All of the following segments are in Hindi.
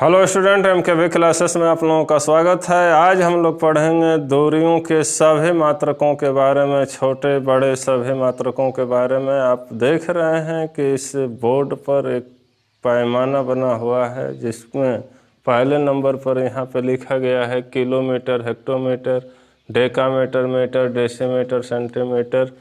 हेलो स्टूडेंट, MKV क्लासेस में आप लोगों का स्वागत है। आज हम लोग पढ़ेंगे दूरियों के सभी मात्रकों के बारे में, छोटे बड़े सभी मात्रकों के बारे में। आप देख रहे हैं कि इस बोर्ड पर एक पैमाना बना हुआ है जिसमें पहले नंबर पर यहाँ पे लिखा गया है kilometre, hectometre, decametre, metre, decimetre, centimetre,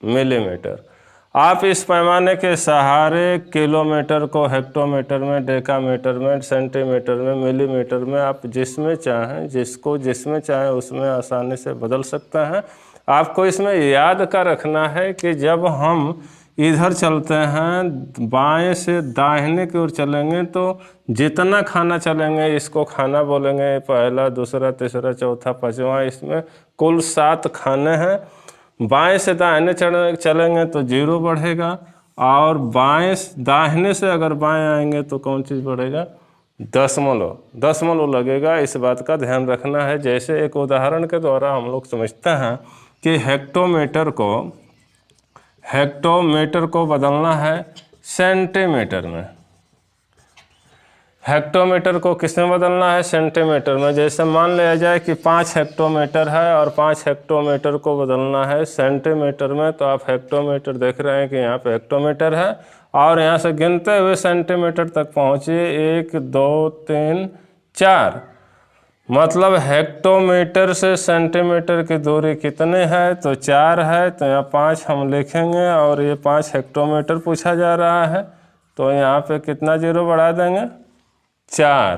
millimetre. आप इस पैमाने के सहारे किलोमीटर को हेक्टोमीटर में, डेकामीटर में, सेंटीमीटर में, मिलीमीटर में आप जिसमें चाहें, जिसमें चाहें उसमें आसानी से बदल सकते हैं। आपको इसमें याद का रखना है कि जब हम इधर चलते हैं, बाएं से दाहिने की ओर चलेंगे तो जितना खाना चलेंगे इसको खाना बोलेंगे। पहला, दूसरा, तीसरा, चौथा, पांचवा, इसमें कुल 7 खाने हैं। बाएं से दाहिने चलेंगे तो 0 बढ़ेगा, और दाहिने से अगर बाएं आएंगे तो कौन चीज़ बढ़ेगा? दशमलव लगेगा। इस बात का ध्यान रखना है। जैसे एक उदाहरण के द्वारा हम लोग समझते हैं कि हेक्टोमीटर को बदलना है सेंटीमीटर में। हेक्टोमीटर को किस में बदलना है? सेंटीमीटर में। जैसे मान लिया जाए कि 5 हेक्टोमीटर है और 5 हेक्टोमीटर को बदलना है सेंटीमीटर में, तो आप हेक्टोमीटर देख रहे हैं कि यहाँ पे हेक्टोमीटर है और यहाँ से गिनते हुए सेंटीमीटर तक पहुँचिए। 1 2 3 4, मतलब हेक्टोमीटर से सेंटीमीटर की दूरी कितने है? तो 4 है। तो यहाँ 5 हम लिखेंगे और ये 5 हेक्टोमीटर पूछा जा रहा है, तो यहाँ पे कितना 0 बढ़ा देंगे? 4।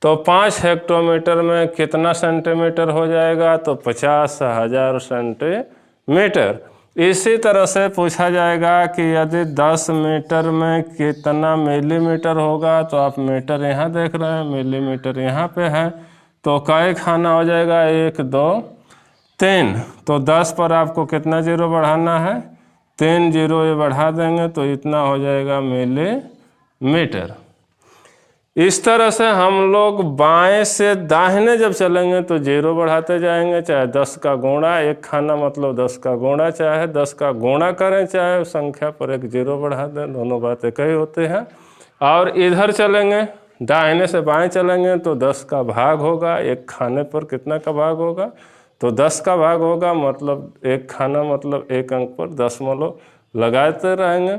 तो 5 हेक्टोमीटर में कितना सेंटीमीटर हो जाएगा? तो 50,000 सेंटीमीटर। इसी तरह से पूछा जाएगा कि यदि 10 मीटर में कितना मिलीमीटर होगा, तो आप मीटर यहाँ देख रहे हैं, मिलीमीटर यहाँ पे है, तो कई खाना हो जाएगा? 1 2 3। तो 10 पर आपको कितना 0 बढ़ाना है? 3 0 ये बढ़ा देंगे तो इतना हो जाएगा मिलीमीटर। इस तरह से हम लोग बाएं से दाहिने जब चलेंगे तो 0 बढ़ाते जाएंगे। चाहे 10 का गुणा, एक खाना मतलब 10 का गुणा, चाहे 10 का गुणा करें, चाहे संख्या पर एक 0 बढ़ा दें, दोनों बातें कई होते हैं। और इधर चलेंगे, दाहिने से बाएं चलेंगे तो 10 का भाग होगा। एक खाने पर कितना का भाग होगा? तो 10 का भाग होगा, मतलब एक खाना मतलब एक अंक पर दशमलव लगाते रहेंगे।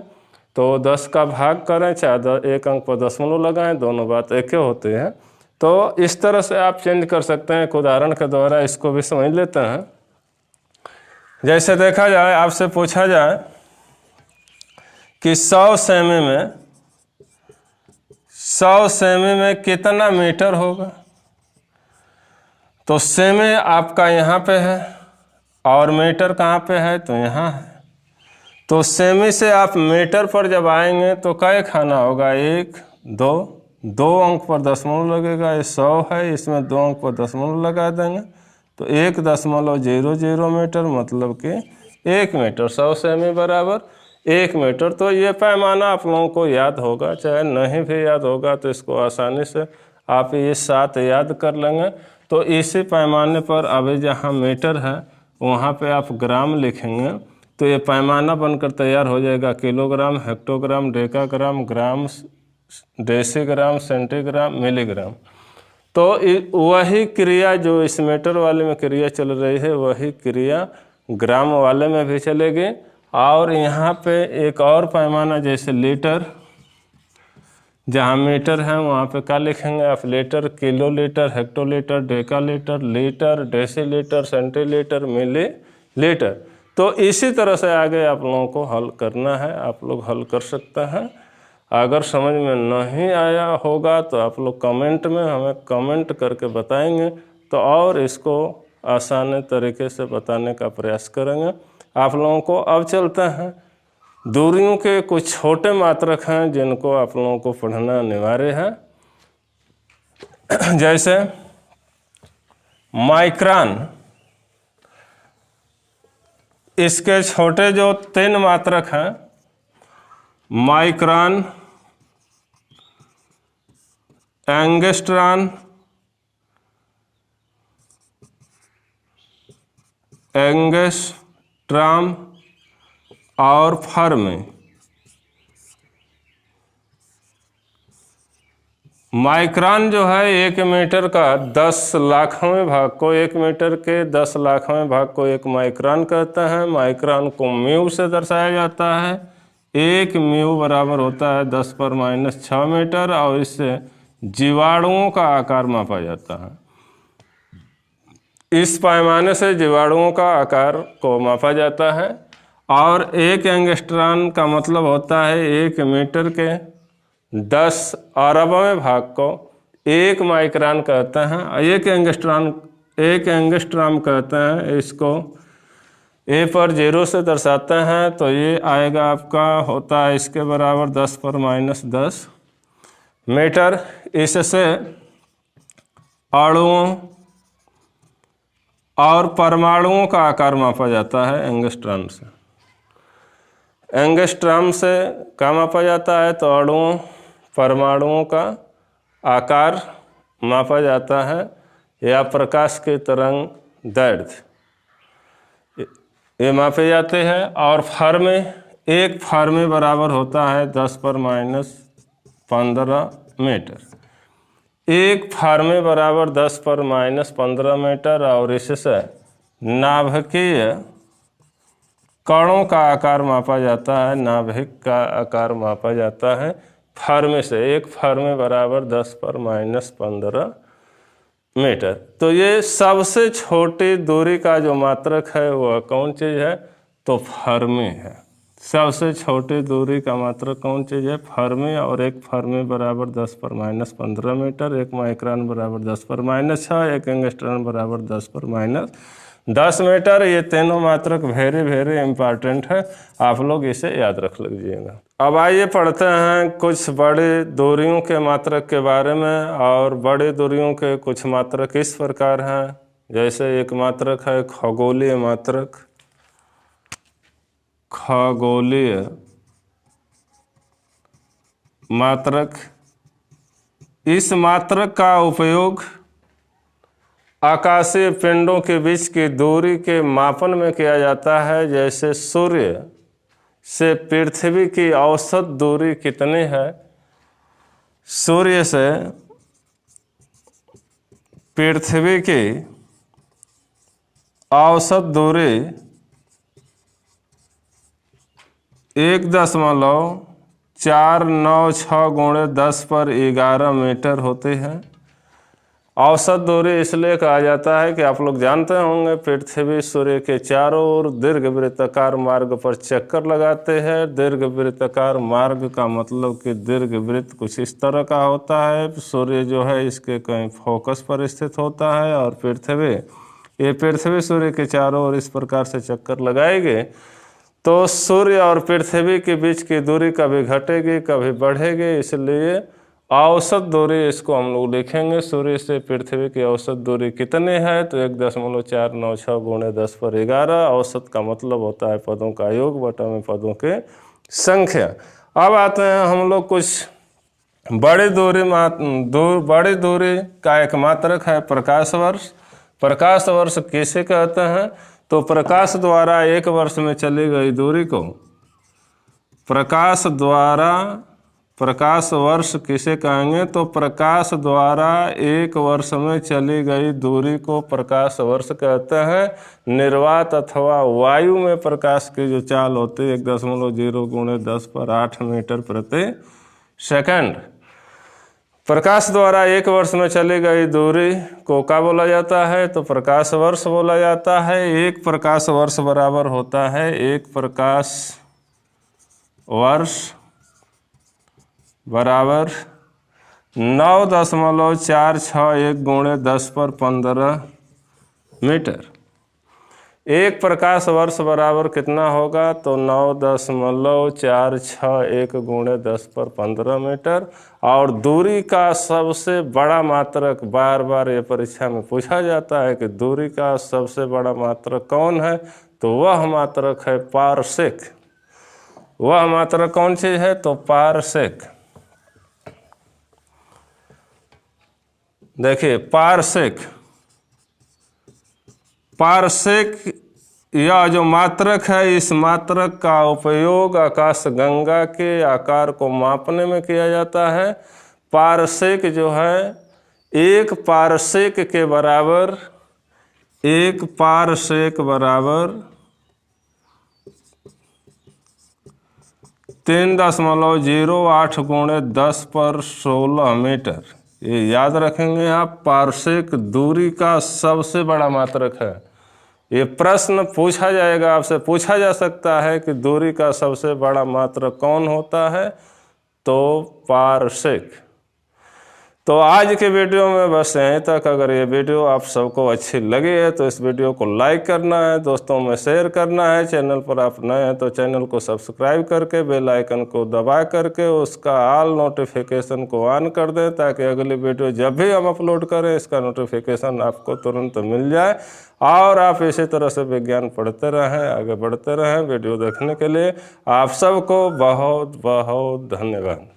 तो 10 का भाग करें, चाहे एक अंक पर दशमलव लगाएं, दोनों बात एक ही होते हैं। तो इस तरह से आप चेंज कर सकते हैं। एक उदाहरण के द्वारा इसको भी समझ लेते हैं। जैसे देखा जाए, आपसे पूछा जाए कि 100 सेमी में कितना मीटर होगा? तो सेमी आपका यहाँ पे है और मीटर कहाँ पे है? तो यहाँ है। तो सेमी से आप मीटर पर जब आएंगे तो क्या खाना होगा? 1 2 अंक पर दशमलव लगेगा। ये 100 है, इसमें 2 अंक पर दशमलव लगा देंगे तो 1.00 मीटर, मतलब कि 1 मीटर। 100 सेमी बराबर 1 मीटर। तो ये पैमाना आप लोगों को याद होगा, चाहे नहीं भी याद होगा तो इसको आसानी से आप ये 7 याद कर लेंगे। तो इसी पैमाने पर अभी जहाँ मीटर है वहाँ पे आप ग्राम लिखेंगे तो ये पैमाना बनकर तैयार हो जाएगा। किलोग्राम, हेक्टोग्राम, डेकाग्राम, ग्राम, डेसीग्राम, सेंटीग्राम, मिलीग्राम। तो वही क्रिया जो इस मीटर वाले में क्रिया चल रही है, वही क्रिया ग्राम वाले में भी चलेगी। और यहाँ पे एक और पैमाना, जैसे लीटर, जहाँ मीटर है वहाँ पे क्या लिखेंगे आप? Litre, kilolitre, hectolitre, decalitre, litre, decilitre, centilitre, millilitre. तो इसी तरह से आगे आप लोगों को हल करना है। आप लोग हल कर सकते हैं। अगर समझ में नहीं आया होगा तो आप लोग कमेंट में हमें कमेंट करके बताएंगे, तो और इसको आसान तरीके से बताने का प्रयास करेंगे आप लोगों को। अब चलते हैं, दूरियों के कुछ छोटे मात्रक हैं जिनको आप लोगों को पढ़ना अनिवार्य है। जैसे माइक्रोन, इसके छोटे जो 3 मात्रक हैं, माइक्रोन, एंगस्ट्रॉन, एंगस्ट्रॉम और फर्मी। माइक्रोन जो है 1 मीटर का 10 लाखवें भाग को, 1 मीटर के 10 लाखवें भाग को एक माइक्रोन कहते हैं। माइक्रोन को म्यू से दर्शाया जाता है। 1 म्यू बराबर होता है 10⁻⁶ मीटर और इससे जीवाणुओं का आकार मापा जाता है। इस पैमाने से जीवाणुओं का आकार को मापा जाता है। और 1 एंगस्ट्रॉन का मतलब होता है 1 मीटर के 10 अरबवें भाग को 1 माइक्रोन कहते हैं। 1 एंगस्ट्रॉम कहते हैं। इसको ए पर 0 से दर्शाते हैं तो ये आएगा आपका, होता है इसके बराबर 10⁻⁻10 मीटर। इससे अणुओं और परमाणुओं का आकार मापा जाता है एंगस्ट्रॉम से। एंगस्ट्रॉम से क्या मापा जाता है तो अणुओं परमाणुओं का आकार मापा जाता है या प्रकाश की तरंग दैर्ध्य ये मापे जाते हैं। और फर्मी, 1 फर्मी बराबर होता है 10⁻15 मीटर। 1 फर्मी बराबर 10⁻15 मीटर। और इससे नाभिकीय कणों का आकार मापा जाता है, नाभिक का आकार मापा जाता है फर्मी से। 1 फर्मी बराबर 10⁻15 मीटर। तो ये सबसे छोटी दूरी का जो मात्रक है वह कौन चीज़ है तो फर्मी है। सबसे छोटी दूरी का मात्रक कौन चीज़ है, फर्मी। और 1 फर्मी बराबर 10⁻15 मीटर, 1 माइक्रोन बराबर 10⁻⁶, 1 एंगस्ट्रॉन बराबर 10⁻10 मीटर। ये तीनों मात्रक वेरी वेरी इंपॉर्टेंट है, आप लोग इसे याद रख लीजिएगा। अब आइए पढ़ते हैं कुछ बड़ी दूरियों के मात्रक के बारे में। और बड़ी दूरियों के कुछ मात्रक इस प्रकार हैं। जैसे एक मात्रक है खगोलीय मात्रक। खगोलीय मात्रक, इस मात्रक का उपयोग आकाशीय पिंडों के बीच की दूरी के मापन में किया जाता है। जैसे सूर्य से पृथ्वी की औसत दूरी कितनी है, सूर्य से पृथ्वी की औसत दूरी 1.496 × 10⁻11 मीटर होती है। औसत दूरी इसलिए कहा जाता है कि आप लोग जानते होंगे पृथ्वी सूर्य के चारों ओर दीर्घवृत्ताकार मार्ग पर चक्कर लगाते हैं। दीर्घवृत्ताकार मार्ग का मतलब कि दीर्घवृत्त कुछ इस तरह का होता है। सूर्य जो है इसके कहीं फोकस पर स्थित होता है और पृथ्वी सूर्य के चारों ओर इस प्रकार से चक्कर लगाएगी तो सूर्य और पृथ्वी के बीच की दूरी कभी घटेगी कभी बढ़ेगी। इसलिए औसत दूरी इसको हम लोग लिखेंगे। सूर्य से पृथ्वी की औसत दूरी कितनी है तो 1.496 × 10⁻11। औसत का मतलब होता है पदों का योग बटा में पदों के संख्या। अब आते हैं हम लोग कुछ बड़ी दूरी का एक मात्रक है प्रकाश वर्ष। प्रकाश वर्ष किसे कहते हैं तो प्रकाश द्वारा 1 वर्ष में चली गई दूरी को प्रकाश वर्ष किसे कहेंगे तो प्रकाश द्वारा 1 वर्ष में चली गई दूरी को प्रकाश वर्ष कहते हैं। निर्वात अथवा वायु में प्रकाश की जो चाल होती है 1.0 × 10⁸ मीटर प्रति सेकंड। प्रकाश द्वारा 1 वर्ष में चली गई दूरी को क्या बोला जाता है तो प्रकाश वर्ष बोला जाता है। 1 प्रकाश वर्ष बराबर होता है 1 प्रकाश वर्ष बराबर 9.461 × 10⁻15 मीटर। 1 प्रकाश वर्ष बराबर कितना होगा तो 9.461 × 10⁻15 मीटर। और दूरी का सबसे बड़ा मात्रक, बार बार ये परीक्षा में पूछा जाता है कि दूरी का सबसे बड़ा मात्रक कौन है तो वह मात्रक है पारसेक। वह मात्रक कौन सी है तो पारसेक। देखिए पारसेक यह जो मात्रक है इस मात्रक का उपयोग आकाशगंगा के आकार को मापने में किया जाता है। पारसेक जो है 1 पारसेक के बराबर 1 पारसेक बराबर 3.08 गुणे 10/16 मीटर। ये याद रखेंगे आप, पारसेक दूरी का सबसे बड़ा मात्रक है। ये प्रश्न पूछा जाएगा, आपसे पूछा जा सकता है कि दूरी का सबसे बड़ा मात्रक कौन होता है, तो पारसेक। तो आज के वीडियो में बस यहीं तक। अगर ये वीडियो आप सबको अच्छी लगी है तो इस वीडियो को लाइक करना है, दोस्तों में शेयर करना है। चैनल पर आप नए हैं तो चैनल को सब्सक्राइब करके बेल आइकन को दबा करके उसका ऑल नोटिफिकेशन को ऑन कर दें, ताकि अगली वीडियो जब भी हम अपलोड करें इसका नोटिफिकेशन आपको तुरंत मिल जाए। और आप इसी तरह से विज्ञान पढ़ते रहें, आगे बढ़ते रहें। वीडियो देखने के लिए आप सबको बहुत बहुत धन्यवाद।